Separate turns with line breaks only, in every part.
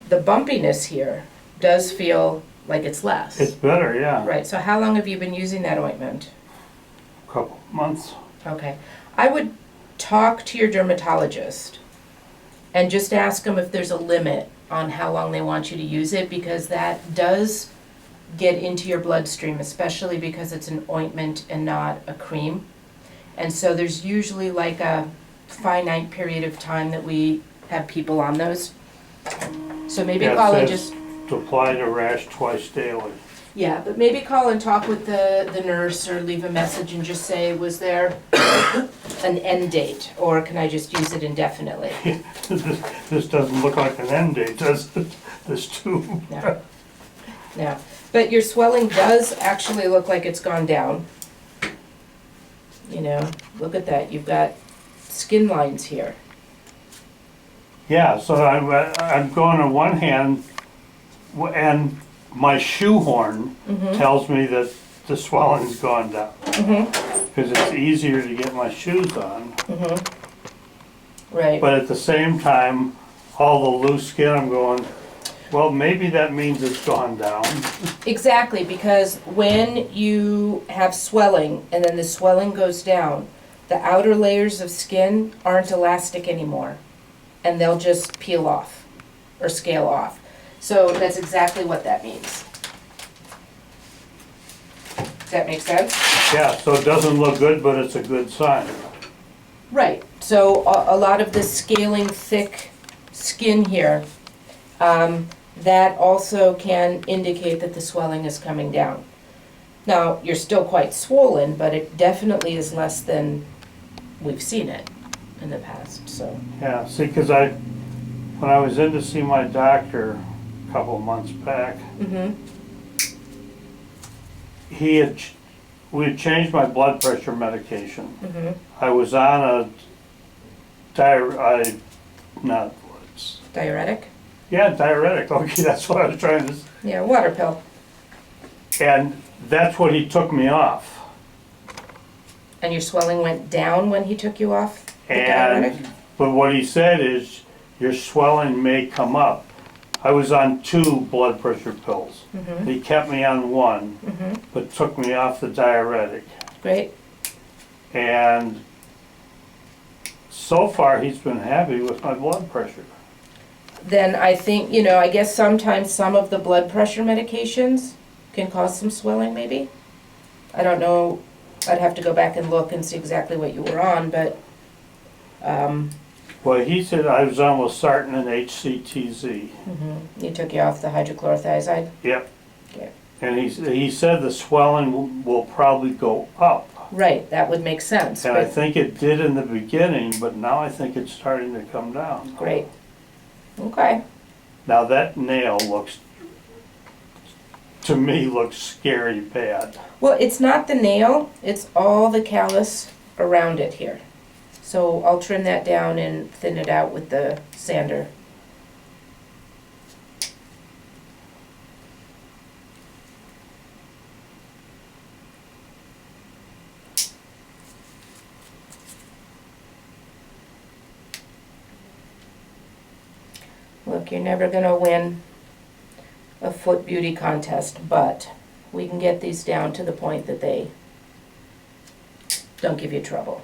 the bumpiness here does feel like it's less.
It's better, yeah.
Right, so how long have you been using that ointment?
Couple months.
Okay. I would talk to your dermatologist and just ask them if there's a limit on how long they want you to use it, because that does get into your bloodstream, especially because it's an ointment and not a cream. And so there's usually like a finite period of time that we have people on those. So maybe
Yeah, it
call and
says
just,
to apply the rash twice daily.
yeah, but maybe call and talk with the nurse or leave a message and just say, was there an end date, or can I just use it indefinitely?
This doesn't look like an end date, does it? This tube.
No. No. But your swelling does actually look like it's gone down. You know, look at that. You've got skin lines here.
Yeah, so I'm going on one hand, and my shoehorn tells me that the swelling's gone down. Because it's easier to get my shoes on.
Right.
But at the same time, all the loose skin, I'm going, well, maybe that means it's gone down.
Exactly, because when you have swelling and then the swelling goes down, the outer layers of skin aren't elastic anymore, and they'll just peel off or scale off. So that's exactly what that means. Does that make sense?
Yeah, so it doesn't look good, but it's a good sign.
Right, so a lot of the scaling thick skin here, that also can indicate that the swelling is coming down. Now, you're still quite swollen, but it definitely is less than we've seen it in the past, so.
Yeah, see, because when I was in to see my doctor a couple of months back, we had changed my blood pressure medication. I was on a
Diuretic?
Yeah, diuretic. Okay, that's what I was trying to.
Yeah, water pill.
And that's what he took me off.
And your swelling went down when he took you off the diuretic?
But what he said is, your swelling may come up. I was on 2 blood pressure pills. He kept me on 1, but took me off the diuretic.
Great.
And so far, he's been happy with my blood pressure.
Then I think, you know, I guess sometimes some of the blood pressure medications can cause some swelling, maybe? I don't know, I'd have to go back and look and see exactly what you were on, but,
Well, he said I was on losartan and HCTZ.
he took you off the hydrochlorothiazide?
Yep.
Okay.
And he said the swelling will probably go up.
Right, that would make sense,
And I
but,
think it did in the beginning, but now I think it's starting to come down.
great. Okay.
Now that nail looks, to me, looks scary bad.
Well, it's not the nail, it's all the callus around it here. So I'll trim that down and thin it out with the sander. Look, you're never gonna win a foot beauty contest, but we can get these down to the point that they don't give you trouble.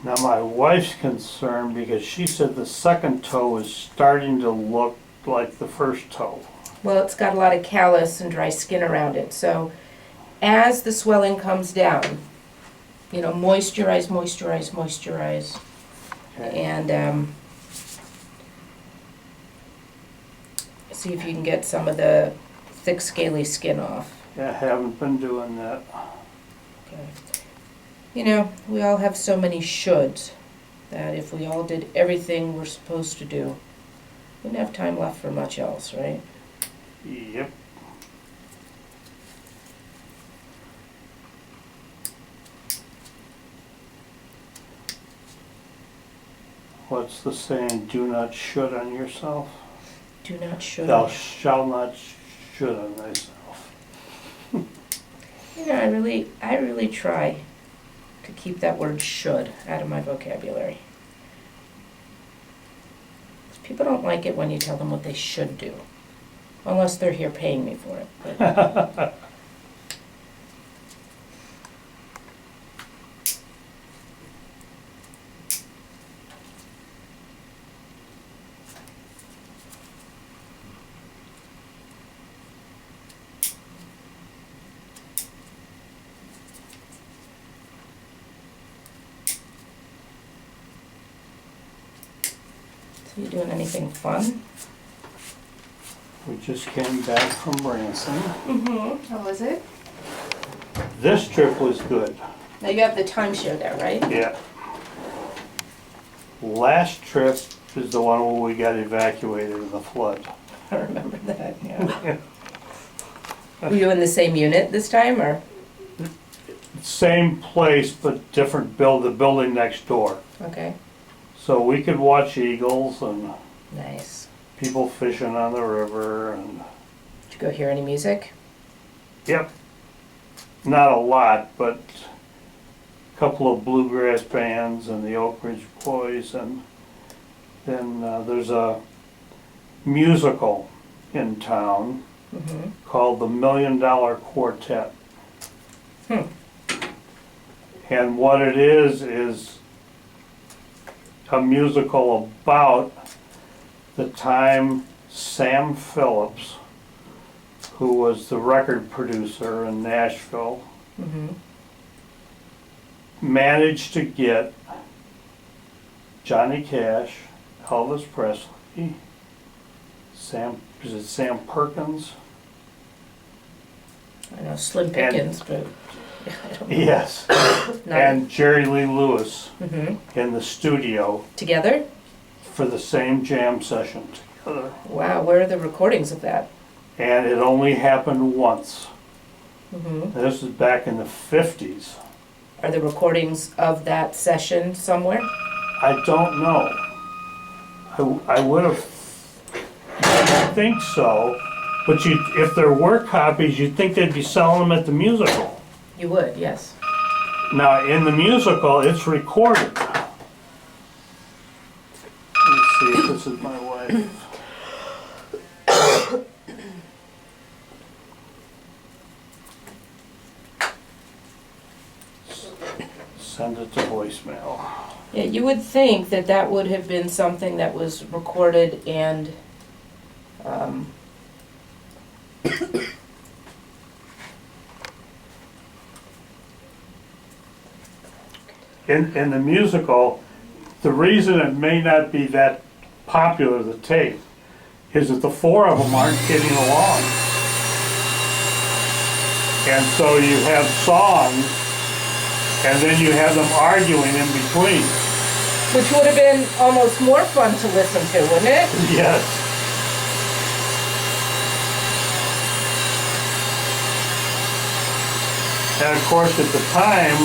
Now my wife's concerned because she said the second toe is starting to look like the first toe.
Well, it's got a lot of callus and dry skin around it, so as the swelling comes down, you know, moisturize, moisturize, moisturize.
Okay.
And see if you can get some of the thick scaly skin off.
Yeah, I haven't been doing that.
Okay. You know, we all have so many shoulds that if we all did everything we're supposed to do, we wouldn't have time left for much else, right?
Yep. What's the saying? Do not should on yourself.
Do not should.
Thou shalt not should on thyself.
You know, I really try to keep that word should out of my vocabulary. People don't like it when you tell them what they should do, unless they're here paying me for it. But so you doing anything fun?
We just came back from Branson.
Mm-hmm. How was it?
This trip was good.
Now you have the timeshare there, right?
Yeah. Last trip is the one where we got evacuated in the flood.
I remember that, yeah. Were you in the same unit this time, or?
Same place, but different the building next door.
Okay,
So we could watch eagles and
nice.
people fishing on the river and,
Did you go hear any music?
yep. Not a lot, but a couple of bluegrass bands and the Oak Ridge Boys, and then there's a musical in town
Mm-hmm.
called the $1 Million Quartet.
Hmm.
And what it is a musical about the time Sam Phillips, who was the record producer in Nashville,
Mm-hmm.
managed to get Johnny Cash, Elvis Presley, Sam Perkins?
I know Slim Pickens, but I don't know.
Yes.
Not-
And Jerry Lee Lewis
Mhm.
in the studio
Together?
for the same jam session together.
Wow, where are the recordings of that?
And it only happened once.
Mm-hmm.
This is back in the 50s.
Are the recordings of that session somewhere?
I don't know. I would have, I think so, but if there were copies, you'd think they'd be selling them at the musical.
You would, yes.
Now, in the musical, it's recorded. Let's see if this is my wife. Send it to voicemail.
Yeah, you would think that that would have been something that was recorded and,
In the musical, the reason it may not be that popular, the tape, is that the four of them aren't getting along. And so you have songs, and then you have them arguing in between.
which would have been almost more fun to listen to, wouldn't it?
Yes. And of course, at the time,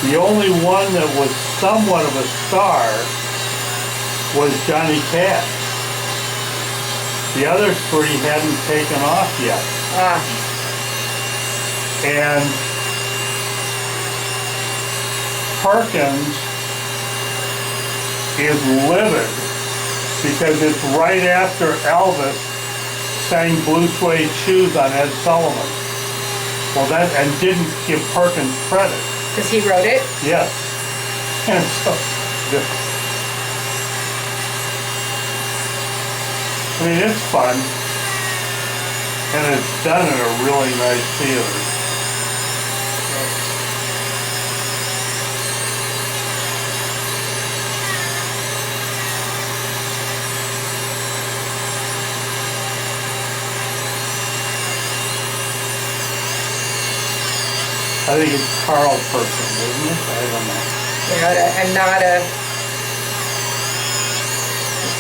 the only one that was somewhat of a star was Johnny Cash. The other three hadn't taken off yet.
Ah,
And Perkins is livid because it's right after Elvis sang Blue Suede Shoes on Ed Sullivan. Well, and didn't give Perkins credit.
because he wrote it?
Yes. And so, I mean, it's fun. And it's done in a really nice theater. I think it's Carl Perkins, isn't it? I don't know.
You know, I'm not a,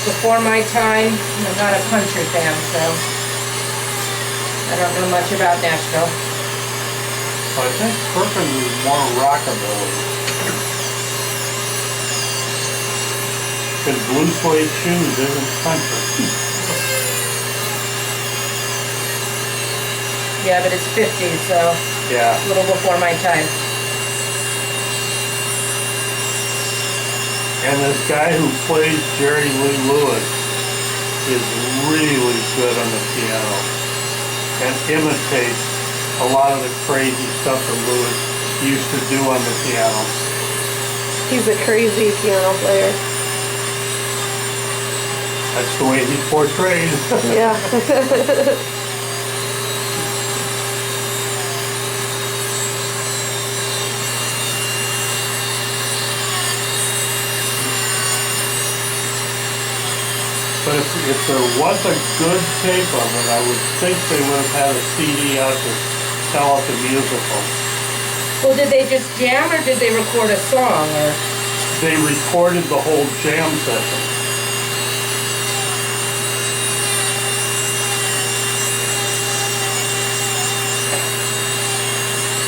before my time, I'm not a country fan, so I don't know much about Nashville.
I think Perkins is more rockabilly. Because Blue Suede Shoes isn't country.
Yeah, but it's 50s, so
Yeah.
a little before my time.
And this guy who plays Jerry Lee Lewis is really good on the piano and imitates a lot of the crazy stuff that Lewis used to do on the piano.
He's a crazy piano player.
That's the way he's portrayed.
Yeah.
But if there was a good tape of it, I would think they would have had a CD out to sell at the musical.
Well, did they just jam or did they record a song or?
They recorded the whole jam session.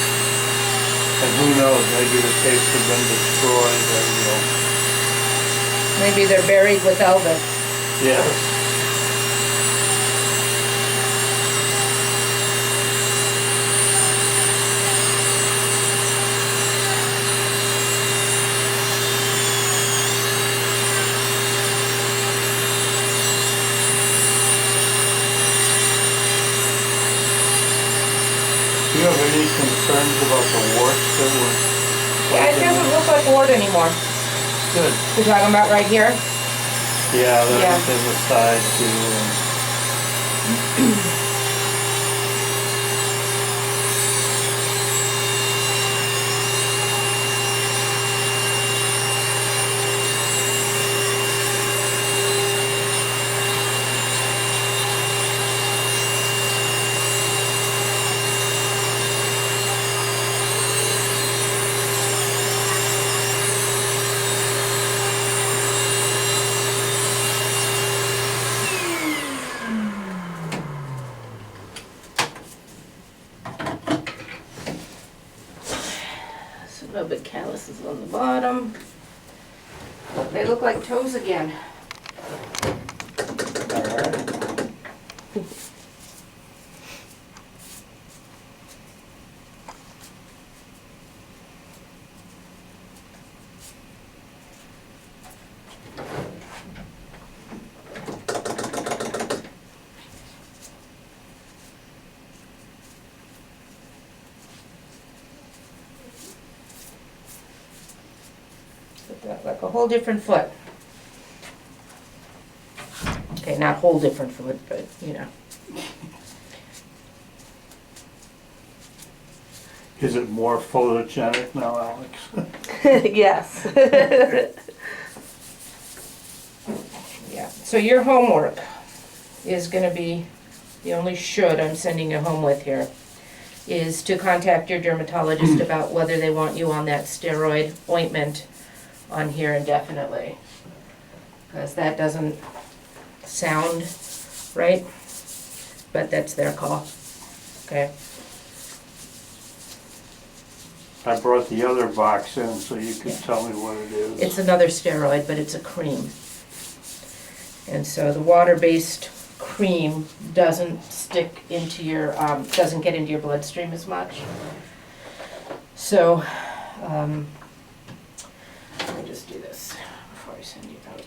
And who knows, maybe the tapes have been destroyed and,
Maybe they're buried with Elvis.
yes. Do you have any concerns about the warts that were?
Yeah, it doesn't look like wart anymore.
Good.
You're talking about right here?
Yeah,
Yeah.
there's the side too.
So no big calluses on the bottom. They look like toes again. Like a whole different foot. Okay, not whole different foot, but you know.
Is it more photogenic now, Alex?
Yes.
Yeah, so your homework is gonna be, the only should I'm sending you home with here, is to contact your dermatologist about whether they want you on that steroid ointment on here indefinitely. Because that doesn't sound right, but that's their call, okay?
I brought the other box in so you could
Yeah.
tell me what it is.
It's another steroid, but it's a cream. And so the water-based cream doesn't stick into your, doesn't get into your bloodstream as much. So, let me just do this before I send you out.